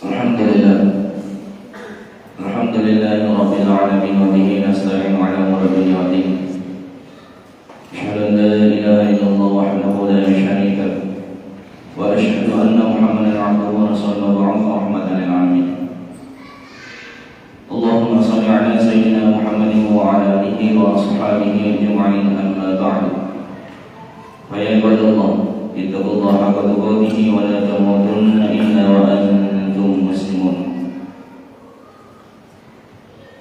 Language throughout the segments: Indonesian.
Alhamdulillah. Alhamdulillahi rabbil alamin wa bihi nasta'inu ala umuri dunya wa din. Asyhadu an la ilaha illallah wahdahu la syarika lahu wa asyhadu anna Muhammadan 'abduhu wa rasuluhu rahmatan lil alamin. Allahumma shalli ala sayyidina Muhammadin wa ala alihi wa ashabihi ajma'in, amma ba'du. Fa ya ibadallah, ittaqullaha haqqa tuqatih wa la tamutunna illa wa antum muslimun.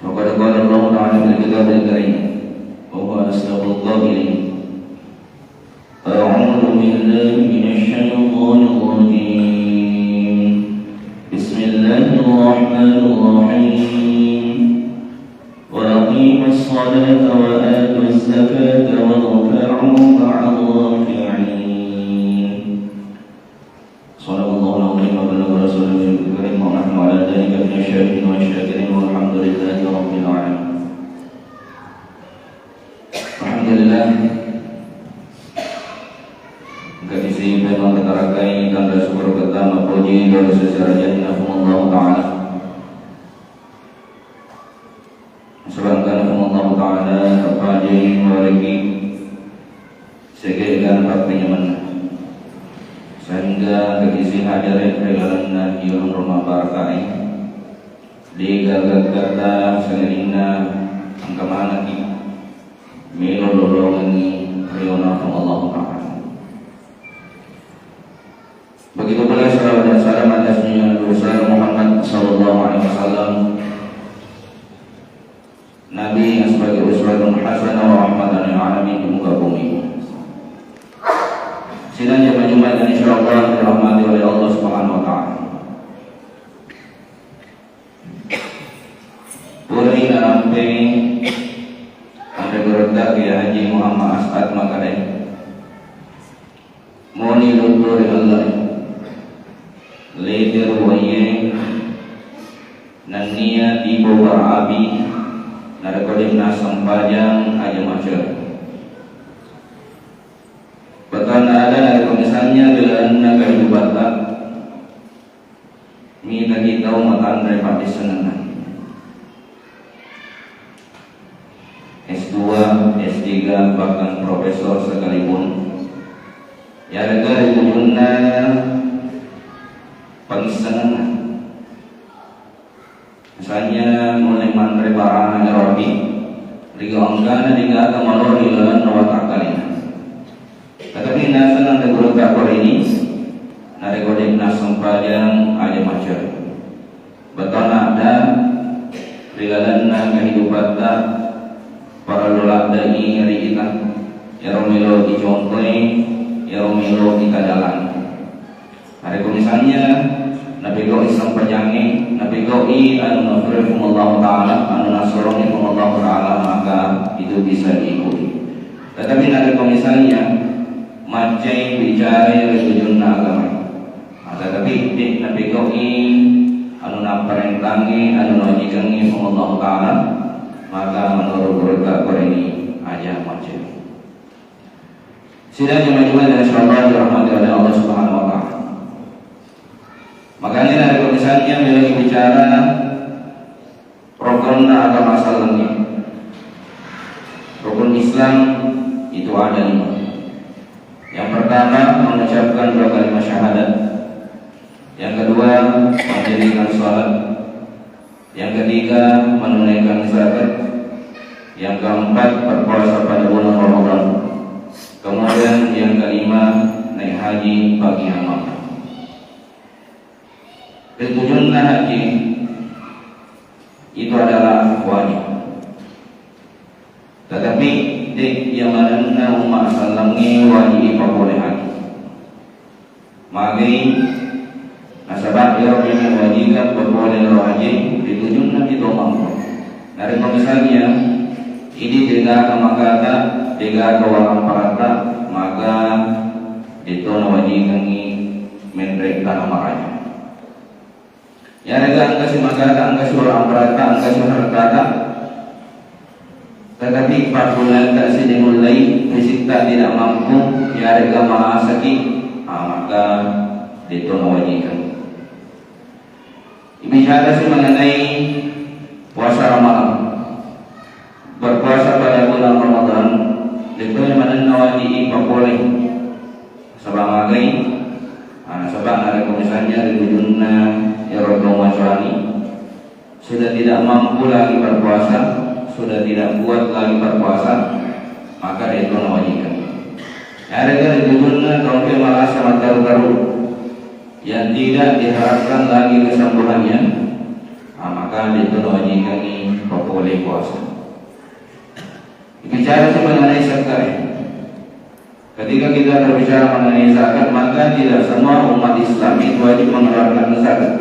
Faqad qala Allah ta'ala fil kitabil karim wa huwa asdaqul qa'ilin. A'udzu billahi minasy syaithanir rajim. Bismillahirrahmanirrahim. Wa aqimus salata wa atuz zakata warka'u ma'ar raki'in. Shallallahul alaihi wa sallam rasulul karim wa nahnu ala dzalika minasy-syakirin wa syakirin walhamdulillahi rabbil alamin. Alhamdulillah. Kami memang ketarakai tanda syukur pertama puji dari sejarah Allah Ta'ala. Surahkan Allah Ta'ala kepada mereka segala baktinya mana sehingga kekisi hadirin regalan yang rumah barakai digagal kata sengerina angka mana ki melololongan riona Allah Ta'ala. Begitu pula salawat dan salam atasnya Rasulullah Muhammad sallallahu alaihi wasallam, Nabi yang sebagai uswatun hasanah wa rahmatan lil alamin di muka bumi. Sidang jamaah Jumat dan insyaallah dirahmati oleh Allah Subhanahu wa taala. Puri narampe ada geredak ya Haji Muhammad As'ad Makareh. Moni lutur Allah leader waye nania ibu barabi narakodim sampajang aja macam bahkan ada narakomisannya gelarna kehidupan minta kita makan repati senengan S2, S3 bahkan profesor sekalipun ya ada ujungnya pengisian. Misalnya mulai mantre barang Arabi, tiga angkana tiga kamalor di dalam nawat akalina. Tetapi nasan ada guru takor ini, nari kodek nasam pajang aja macam. Betul ada di dalam kehidupan para lelaki dari hari kita, ya romelo di contoh, ya romelo kita jalan. Hari misalnya Nabi kau Islam pejangi, Nabi kau anu nafirkum Allah Ta'ala, anu nasronikum Allah Ta'ala, maka itu bisa diikuti. Tetapi Nabi kau misalnya macai bicara yang tujuan agama, tetapi Nabi kau anu naparentangi, anu najikangi Allah Ta'ala, maka menurut berita ini aja macam. Sidang jemaah dan insyaallah dirahmati oleh Allah Subhanahu wa taala. Makanya dari misalnya memiliki bicara rukun agama asalnya. Rukun Islam itu ada 5. Yang pertama mengucapkan 2 kalimat syahadat. Yang kedua mendirikan salat. Yang ketiga menunaikan zakat. Yang keempat berpuasa pada bulan Ramadan. Kemudian yang kelima naik haji bagi amal. Tujuan haji itu adalah wajib. Tetapi yang mana umat salamnya wajib boleh haji. Magi nasabah yang wajibkan berboleh haji ditujukan itu mampu. Dari misalnya ini tiga kata tiga kawalan parata maka itu wajibkan menderita marahnya. Ya ada angka magata, angka surah amrata, angka surah kata. Tetapi 4 bulan tak dimulai fisik tak tidak mampu, ya ada maha sakit, maka itu mewajibkan. Bicara sih mengenai puasa Ramadan. Berpuasa pada bulan Ramadan itu mana nawati boleh sebagai sebab ada komisannya di dunia Eropa Masyari sudah tidak mampu lagi berpuasa, sudah tidak kuat lagi berpuasa, maka dia itu nawajibkan. Ada di dunia kalau malah sama garu-garu yang tidak diharapkan lagi kesembuhannya, maka itu wajibkan ini boleh puasa. Bicara mengenai zakat, ketika kita berbicara mengenai zakat, maka tidak semua umat Islam itu wajib mengeluarkan zakat.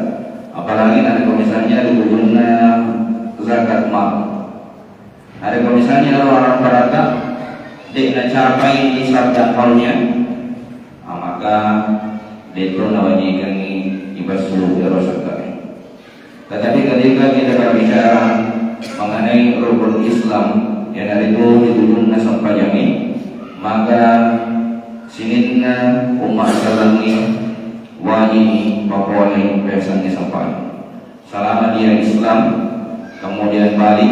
Apalagi ada misalnya digunakan zakat mal. Ada misalnya orang berada tidak capai nisab dan haulnya, maka itu wajibkan ibasuh zakat. Tetapi ketika kita berbicara mengenai rukun Islam yang dari itu ditujukan sampajami, maka sininna umat salangi wajib memperoleh biasanya sampai selama dia Islam kemudian balik,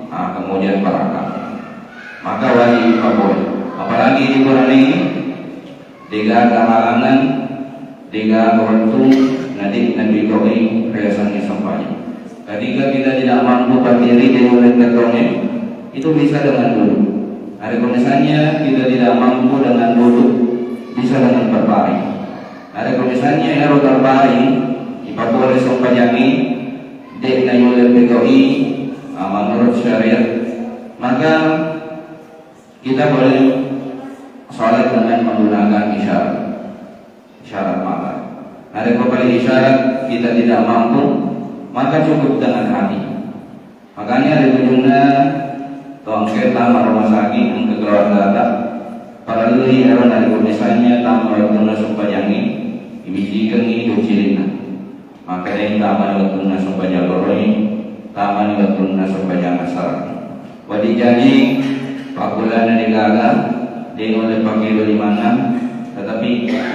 kemudian barakah, maka wajib memperoleh. Apalagi di Quran ini tiga kemalangan, tiga keuntung nanti Nabi Ibrahim biasanya sampai. Ketika kita tidak mampu berdiri di mulai tergolong, itu bisa dengan duduk. Ada misalnya kita tidak mampu dengan duduk, bisa dengan berbaring. Ada misalnya yang berbaring, kita boleh sempajami dek nayul PKI menurut syariat, maka kita boleh sholat dengan menggunakan isyarat mata. Ada kembali isyarat kita tidak mampu, maka cukup dengan hati. Makanya ada tujuannya tongket tamat rumah sakit yang kekeluarga data para lili era dari misalnya tamat waktu supaya ini ibijikan ini docilina. Maka dia tamat waktu supaya loroi, tamat waktu supaya asar. Wadi janji pakulan yang digagal dia oleh pakai dari mana, tetapi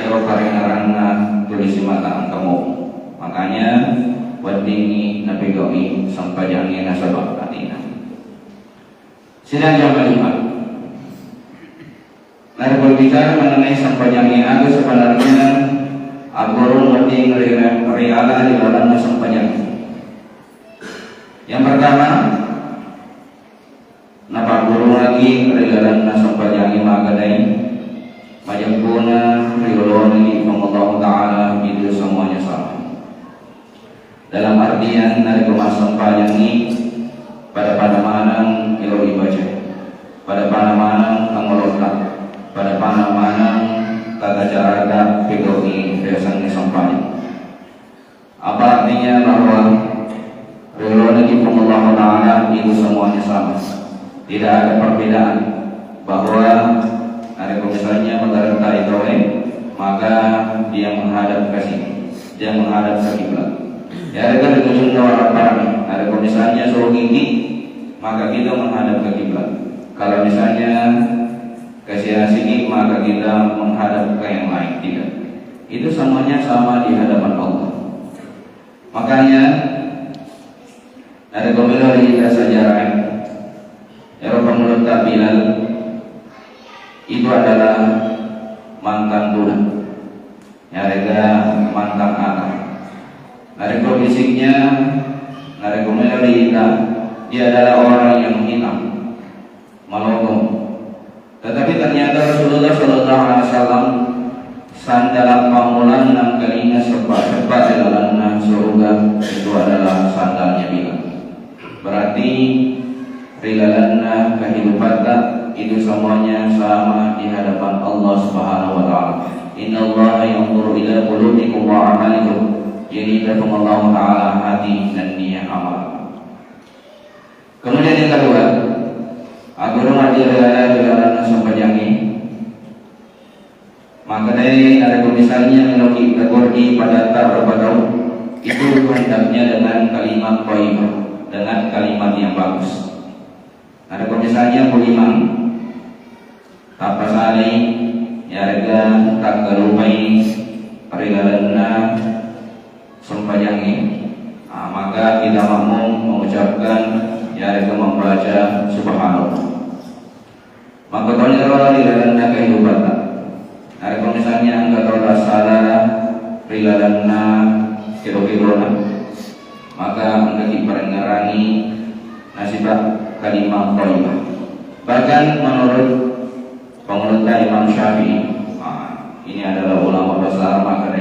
kalau karena tulis mata kamu. Makanya wadini Nabi Gawi sampai jangan nasabah atina. Sidang yang kelima. Lalu berbicara mengenai sampai jangan aku sebenarnya agorong wading riala di dalam sampai jangan. Yang pertama, napa guru lagi rialan sampai jangan magadai. Majapuna rioloni Allah Ta'ala itu semuanya sama. Dalam artian dari kemasan panjang ini pada manang ilmu baca, pada manang angolota, pada manang tata cara pegoki biasanya sampainya. Apa artinya bahwa rioloni Allah Ta'ala itu semuanya sama. Tidak ada perbedaan bahwa ada misalnya mengarah itu, maka dia menghadap ke sini, dia menghadap ke kiblat. Ya ada tujuan orang ada misalnya suruh gigi, maka kita menghadap ke kiblat. Kalau misalnya ke sini, maka kita menghadap ke yang lain. Tidak, itu semuanya sama di hadapan Allah. Makanya ada komentar di sejarah Eropa meletak Bilal itu adalah mantan budak, nyarega mantan anak. Nareko fisiknya, nareko melita, dia adalah orang yang hitam, melongong. Tetapi ternyata Rasulullah SAW sandal pamulan enam kalinya sebab dalam surga itu adalah sandalnya Bilal. Berarti rilalanna kehidupan itu semuanya sama di hadapan Allah Subhanahu wa taala. Innallaha yanzuru ila qulubikum wa a'malikum. Jadi Allah taala hati dan niat amal. Kemudian yang kedua, agama dia sampai jangi. Maka dari ada misalnya kalau kita kordi pada tahu itu hendaknya dengan kalimat thayyibah, dengan kalimat yang bagus. Ada misalnya bulimang tapasali yarga tak galupai perigalanna sempajangi maka kita makmum mengucapkan yaitu membaca subhanallah. Maka kalau dilalanna kehidupan, ada kalau misalnya angkat roda salah rilalanna kiro-kirona, maka angkat diperengarani nasibah kalimah thayyibah. Bahkan menurut Imam Syafi'i, ini adalah ulama besar, maka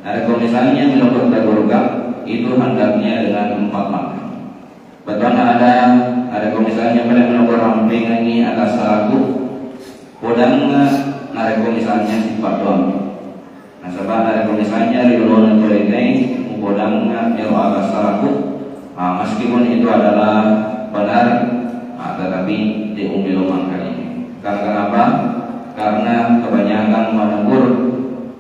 ada kalau misalnya minum bertaburka itu hendaknya dengan 4 makan. Betul ada kalau misalnya pada minum ramping ini atas salaku, kodang ada kalau misalnya sifat doang. Nah sebab ada kalau misalnya riluan ini kodang nyawa atas salaku, meskipun itu adalah benar, tetapi diumbil kali ini. Karena apa? Karena kebanyakan menegur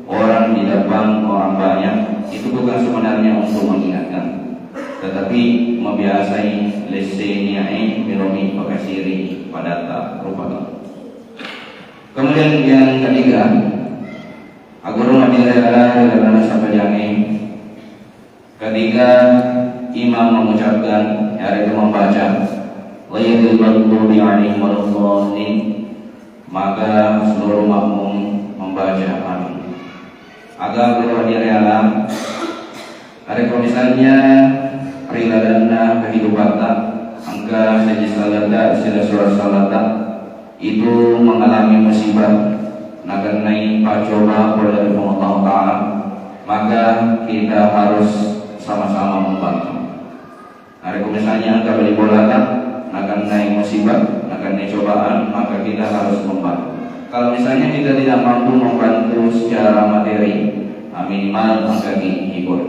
orang di depan orang banyak itu bukan sebenarnya untuk mengingatkan, tetapi membiasai leseniai miromi pakasiri pada tak rupa. Kemudian yang ketiga, aguru madira dalam sampai yang ketika imam mengucapkan yaitu membaca Ghairil maghdubi 'alaihim waladdallin, maka seluruh makmum membaca amin. Agar berwadi rela, ada kalau misalnya riladanna kehidupan angka saja salata sila surat salata itu mengalami musibah naganai pacoba oleh Allah Ta'ala, maka kita harus sama-sama membantu. Ada kalau misalnya angka beli bolata akan naik musibah, akan naik cobaan, maka kita harus membantu. Kalau misalnya kita tidak mampu membantu secara materi, minimal maka dihibur.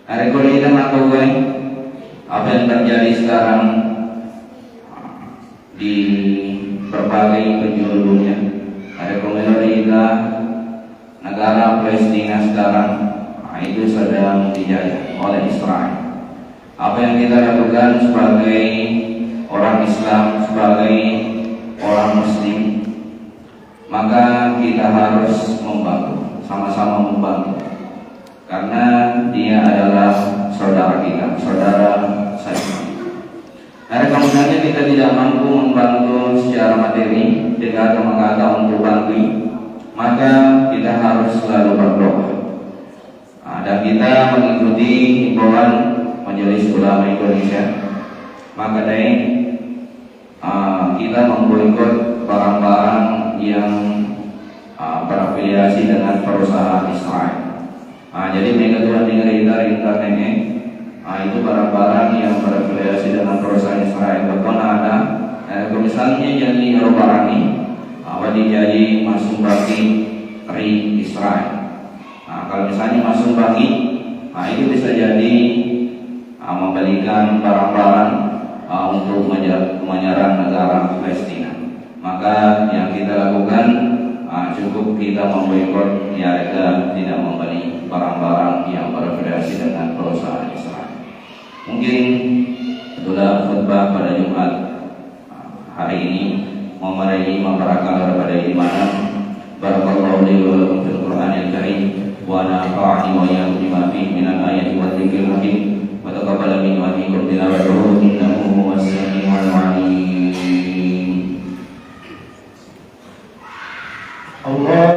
Hari ini kita melakukan apa yang terjadi sekarang di berbagai penjuru dunia. Hari kita negara Palestina sekarang itu sedang dijajah oleh Israel. Apa yang kita lakukan sebagai orang Islam, sebagai orang Muslim, maka kita harus membantu, sama-sama membantu, karena dia adalah saudara kita, saudara saya. Ada kemudiannya kita tidak mampu membantu secara materi dengan kata-kata untuk bantu, maka kita harus selalu berdoa. Dan kita mengikuti himbauan Majelis Ulama Indonesia, maka dari kita memboikot barang-barang yang berafiliasi dengan perusahaan Israel. Jadi mereka tuan negara internet itu barang-barang yang berafiliasi dengan perusahaan Israel. Bahkan ada misalnya jadi barang ini jadi masuk bagi ri Israel. Kalau misalnya masuk bagi, itu bisa jadi membalikan barang-barang untuk menyerang negara Palestina. Maka yang kita lakukan cukup kita memboikot, kita tidak membeli barang-barang yang berafiliasi dengan perusahaan Israel. Mungkin itulah khutbah pada Jumat hari ini, memarahi masyarakat pada iman. Barakallahu li wa lakum fil Qur'anil Karim wa nafa'ani wa iyyakum bima fihi minal ayati wa dzikril hakim wa taqabbal minni wa minkum tilawatahu.